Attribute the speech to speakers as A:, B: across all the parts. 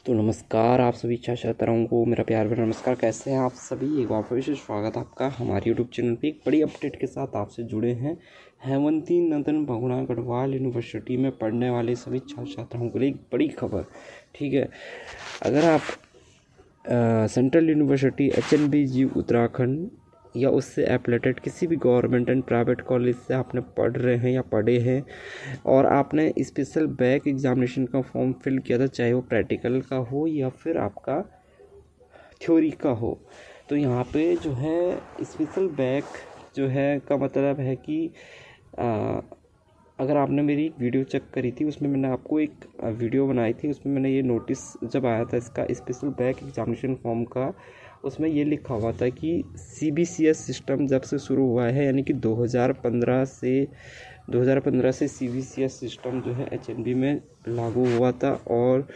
A: तो नमस्कार आप सभी छात्रों को मेरा प्यार भरा नमस्कार। कैसे हैं आप सभी? एक बार फिर से स्वागत आपका हमारे यूट्यूब चैनल पे। एक बड़ी अपडेट के साथ आपसे जुड़े हैं। हेमवती नंदन बहुगुणा गढ़वाल यूनिवर्सिटी में पढ़ने वाले सभी छात्रों के लिए एक बड़ी खबर। ठीक है, अगर आप सेंट्रल यूनिवर्सिटी HNBG उत्तराखंड या उससे एफिलेटेड किसी भी गवर्नमेंट एंड प्राइवेट कॉलेज से आपने पढ़ रहे हैं या पढ़े हैं और आपने स्पेशल बैक एग्जामिनेशन का फॉर्म फिल किया था, चाहे वो प्रैक्टिकल का हो या फिर आपका थ्योरी का हो, तो यहाँ पे जो है स्पेशल बैक जो है का मतलब है कि अगर आपने मेरी वीडियो चेक करी थी, उसमें मैंने आपको एक वीडियो बनाई थी, उसमें मैंने ये नोटिस जब आया था इसका स्पेशल बैक एग्जामिनेशन फॉर्म का, उसमें ये लिखा हुआ था कि CBCS सिस्टम जब से शुरू हुआ है, यानी कि 2015 से CBCS सिस्टम जो है HNB में लागू हुआ था और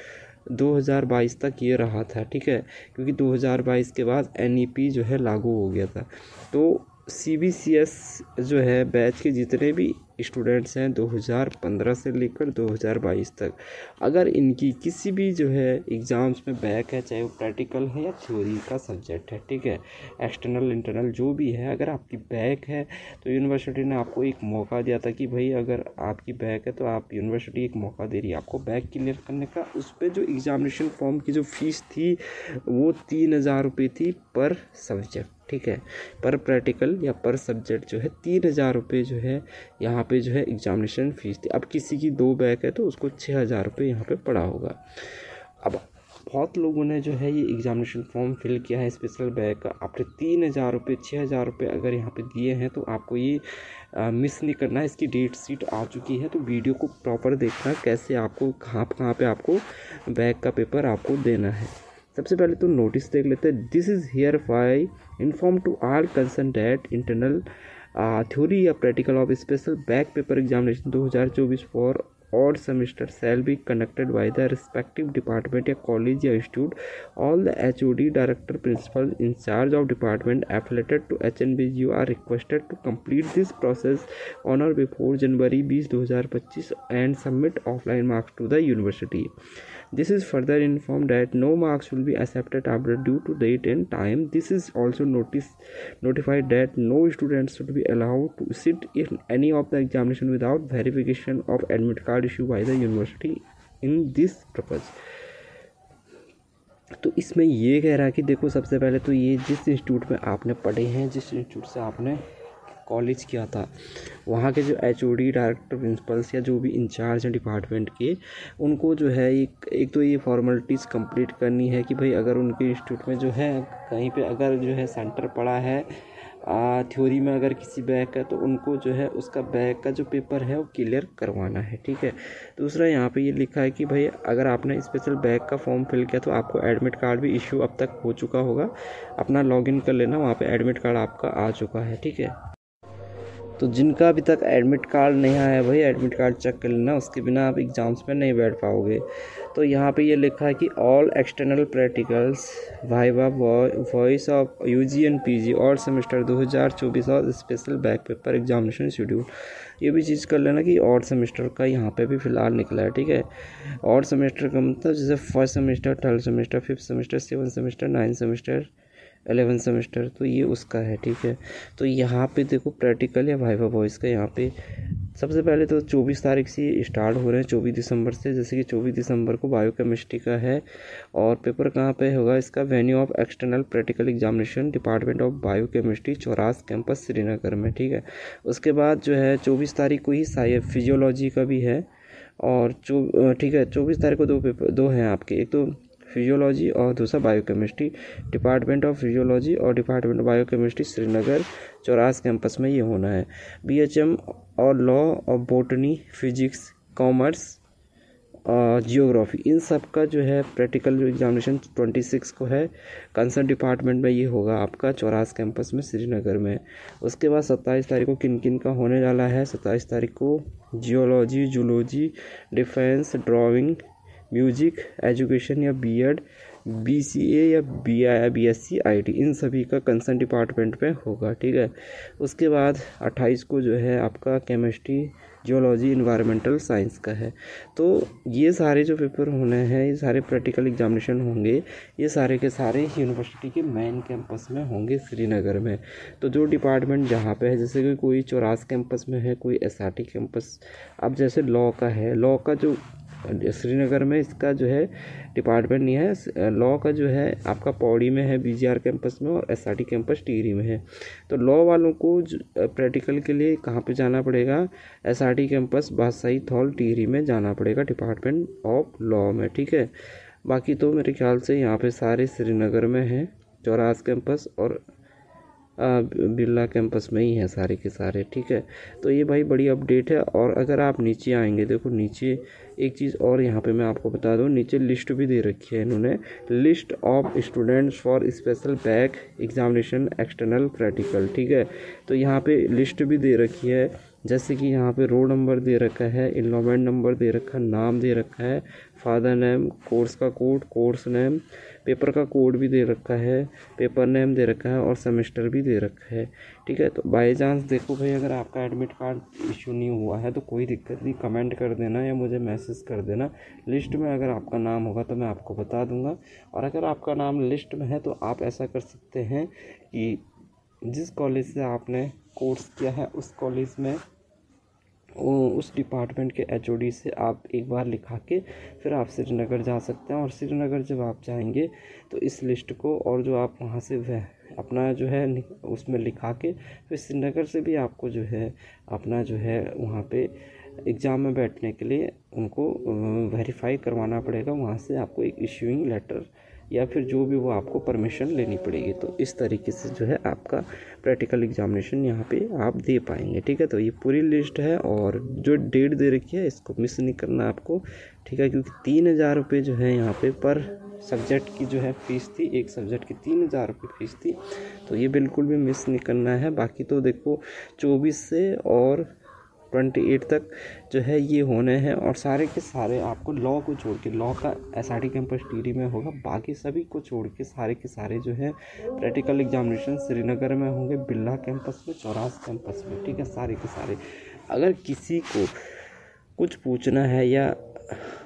A: 2022 तक ये रहा था। ठीक है, क्योंकि 2022 के बाद NEP जो है लागू हो गया था। तो CBCS जो है बैच के जितने भी स्टूडेंट्स हैं 2015 से लेकर 2022 तक, अगर इनकी किसी भी जो है एग्ज़ाम्स में बैक है, चाहे वो प्रैक्टिकल है या थ्योरी का सब्जेक्ट है, ठीक है, एक्सटर्नल इंटरनल जो भी है, अगर आपकी बैक है तो यूनिवर्सिटी ने आपको एक मौका दिया था कि भाई अगर आपकी बैक है तो आप यूनिवर्सिटी एक मौका दे रही है आपको बैक क्लियर करने का। उस पर जो एग्ज़ामिनेशन फॉर्म की जो फ़ीस थी वो 3,000 रुपये थी पर सब्जेक्ट। ठीक है, पर प्रैक्टिकल या पर सब्जेक्ट जो है 3,000 रुपये जो है यहाँ पे जो है एग्जामिनेशन फ़ीस थी। अब किसी की 2 बैक है तो उसको 6,000 रुपये यहाँ पे पड़ा होगा। अब बहुत लोगों ने जो है ये एग्जामिनेशन फॉर्म फिल किया है स्पेशल बैक का। आपने 3,000 रुपये 6,000 रुपये अगर यहाँ पे दिए हैं तो आपको ये मिस नहीं करना है। इसकी डेट शीट आ चुकी है, तो वीडियो को प्रॉपर देखना कैसे आपको कहाँ पे आपको बैक का पेपर आपको देना है। सबसे पहले तो नोटिस देख लेते हैं। This is hereby inform to all concern that internal theory या practical of special back paper examination 2024 for odd semester shall be conducted by the respective department या कॉलेज या institute. All the HOD director principal in charge of department affiliated to HNBG are requested to complete this process on or before January 20, 2025 and submit offline marks to the university. This is further informed that no marks will be accepted after due to date and time. This is also notified that no students should be allowed to sit in any of the examination without verification of admit card issued by the university in this purpose. तो इसमें ये कह रहा है कि देखो, सबसे पहले तो ये जिस इंस्टीट्यूट में आपने पढ़े हैं, जिस इंस्टीट्यूट से आपने कॉलेज किया था, वहाँ के जो HOD डायरेक्टर प्रिंसिपल्स या जो भी इंचार्ज हैं डिपार्टमेंट के, उनको जो है एक तो ये फॉर्मेलिटीज़ कंप्लीट करनी है कि भाई अगर उनके इंस्टीट्यूट में जो है कहीं पे अगर जो है सेंटर पड़ा है थ्योरी में, अगर किसी बैक का, तो उनको जो है उसका बैक का जो पेपर है वो क्लियर करवाना है। ठीक है, दूसरा यहाँ पे ये लिखा है कि भाई अगर आपने स्पेशल बैक का फॉर्म फिल किया तो आपको एडमिट कार्ड भी इशू अब तक हो चुका होगा। अपना लॉगिन कर लेना, वहाँ पे एडमिट कार्ड आपका आ चुका है। ठीक है, तो जिनका अभी तक एडमिट कार्ड नहीं आया है भाई, एडमिट कार्ड चेक कर लेना, उसके बिना आप एग्ज़ाम्स में नहीं बैठ पाओगे। तो यहाँ पे ये लिखा है कि all external practicals viva voice of UG and PG और सेमेस्टर 2024 और special back paper examination schedule, ये भी चीज़ कर लेना कि और सेमेस्टर का यहाँ पे भी फ़िलहाल निकला है। ठीक है, और सेमेस्टर का मतलब जैसे first semester, third semester, fifth semester, seventh semester, ninth semester, 11th semester, तो ये उसका है। ठीक है, तो यहाँ पे देखो प्रैक्टिकल या वाइवा वॉइस का यहाँ पे सबसे पहले तो 24 तारीख से स्टार्ट हो रहे हैं, 24 दिसंबर से। जैसे कि 24 दिसंबर को बायोकेमिस्ट्री का है और पेपर कहाँ पे होगा इसका, venue of external practical examination department of biochemistry, Chauras campus Srinagar में। ठीक है, उसके बाद जो है 24 तारीख को ही फिजियोलॉजी का भी है और ठीक है, 24 तारीख को दो हैं आपके, एक तो फिजियोलॉजी और दूसरा बायोकेमिस्ट्री, डिपार्टमेंट ऑफ फिजियोलॉजी और department of biochemistry Srinagar Chauras campus में ये होना है। BHM और लॉ और बॉटनी, फिजिक्स, कॉमर्स और जियोग्राफी, इन सब का जो है प्रैक्टिकल जो एग्जामिनेशन 26 को है, कंसर्न डिपार्टमेंट में ये होगा आपका चौरास कैंपस में श्रीनगर में। उसके बाद 27 तारीख को किन किन का होने वाला है। 27 तारीख को geology, zoology, defence, drawing, music, education या BEd, BCA या BSc IT, इन सभी का कंसर्न डिपार्टमेंट पे होगा। ठीक है, उसके बाद 28 को जो है आपका केमिस्ट्री, जियोलॉजी इन्वायरमेंटल साइंस का है। तो ये सारे जो पेपर होने हैं, ये सारे प्रैक्टिकल एग्जामिनेशन होंगे, ये सारे के सारे यूनिवर्सिटी के मेन कैंपस में होंगे श्रीनगर में। तो जो डिपार्टमेंट जहाँ पे है, जैसे कि कोई चौरास कैंपस में है, कोई एसआरटी कैंपस, अब जैसे लॉ का है, लॉ का जो श्रीनगर में इसका जो है डिपार्टमेंट नहीं है, लॉ का जो है आपका पौड़ी में है बीजीआर कैंपस में, और एसआरटी कैंपस टिहरी में है। तो लॉ वालों को प्रैक्टिकल के लिए कहाँ पे जाना पड़ेगा, एसआरटी कैंपस बादशाही थॉल टिहरी में जाना पड़ेगा, डिपार्टमेंट ऑफ लॉ में, ठीक है। बाकी तो मेरे ख्याल से यहाँ पे सारे श्रीनगर में हैं, चौरास कैंपस और बिरला कैंपस में ही है सारे के सारे, ठीक है। तो ये भाई बड़ी अपडेट है। और अगर आप नीचे आएंगे, देखो नीचे एक चीज़ और यहाँ पे मैं आपको बता दूँ, नीचे लिस्ट भी दे रखी है इन्होंने, list of students for special back examination external practical, ठीक है। तो यहाँ पे लिस्ट भी दे रखी है, जैसे कि यहाँ पे रोल नंबर दे रखा है, इनरोलमेंट नंबर दे रखा है, नाम दे रखा है, फादर नेम, कोर्स का कोड, कोर्स नेम, पेपर का कोड भी दे रखा है, पेपर नेम दे रखा है, और सेमेस्टर भी दे रखा है, ठीक है। तो बाई चांस देखो भाई, अगर आपका एडमिट कार्ड इशू नहीं हुआ है तो कोई दिक्कत नहीं, कमेंट कर देना या मुझे मैसेज कर देना। लिस्ट में अगर आपका नाम होगा तो मैं आपको बता दूंगा। और अगर आपका नाम लिस्ट में है तो आप ऐसा कर सकते हैं कि जिस कॉलेज से आपने कोर्स किया है उस कॉलेज में उस डिपार्टमेंट के एचओडी से आप एक बार लिखा के फिर आप श्रीनगर जा सकते हैं। और श्रीनगर जब आप जाएंगे तो इस लिस्ट को, और जो आप वहाँ से वह अपना जो है उसमें लिखा के फिर श्रीनगर से भी आपको जो है अपना जो है वहाँ पे एग्ज़ाम में बैठने के लिए उनको वेरीफाई करवाना पड़ेगा। वहाँ से आपको एक इश्यूइंग लेटर या फिर जो भी वो आपको परमिशन लेनी पड़ेगी। तो इस तरीके से जो है आपका प्रैक्टिकल एग्जामिनेशन यहाँ पे आप दे पाएंगे, ठीक है। तो ये पूरी लिस्ट है, और जो डेट दे रखी है इसको मिस नहीं करना आपको, ठीक है, क्योंकि 3,000 रुपये जो है यहाँ पे पर सब्जेक्ट की जो है फ़ीस थी, एक सब्जेक्ट की 3,000 रुपये फ़ीस थी। तो ये बिल्कुल भी मिस नहीं करना है। बाकी तो देखो 24 से और 28 तक जो है ये होने हैं, और सारे के सारे आपको लॉ को छोड़ के, लॉ का एसआरटी कैंपस टिहरी में होगा, बाकी सभी को छोड़ के सारे के सारे जो है प्रैक्टिकल एग्जामिनेशन श्रीनगर में होंगे, बिरला कैंपस में, चौरास कैंपस में, ठीक है, सारे के सारे। अगर किसी को कुछ पूछना है या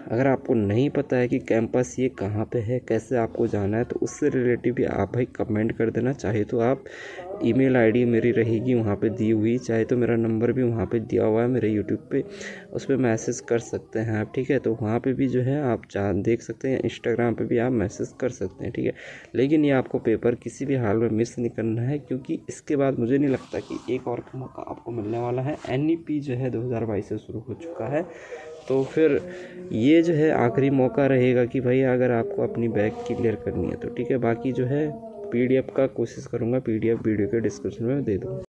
A: अगर आपको नहीं पता है कि कैंपस ये कहाँ पे है, कैसे आपको जाना है, तो उससे रिलेटिव भी आप भाई कमेंट कर देना। चाहे तो आप ईमेल आईडी मेरी रहेगी वहाँ पे दी हुई, चाहे तो मेरा नंबर भी वहाँ पे दिया हुआ है मेरे यूट्यूब पे, उस पर मैसेज कर सकते हैं आप, ठीक है। तो वहाँ पे भी जो है आप देख सकते हैं, इंस्टाग्राम पे भी आप मैसेज कर सकते हैं, ठीक है। लेकिन ये आपको पेपर किसी भी हाल में मिस नहीं करना है, क्योंकि इसके बाद मुझे नहीं लगता कि एक और मौका आपको मिलने वाला है। NEP जो है 2022 से शुरू हो चुका है, तो फिर ये जो है आखिरी मौका रहेगा कि भाई अगर आपको अपनी बैक क्लियर करनी है तो, ठीक है। बाकी जो है PDF का कोशिश करूँगा, PDF वीडियो के डिस्क्रिप्शन में दे दूँगा।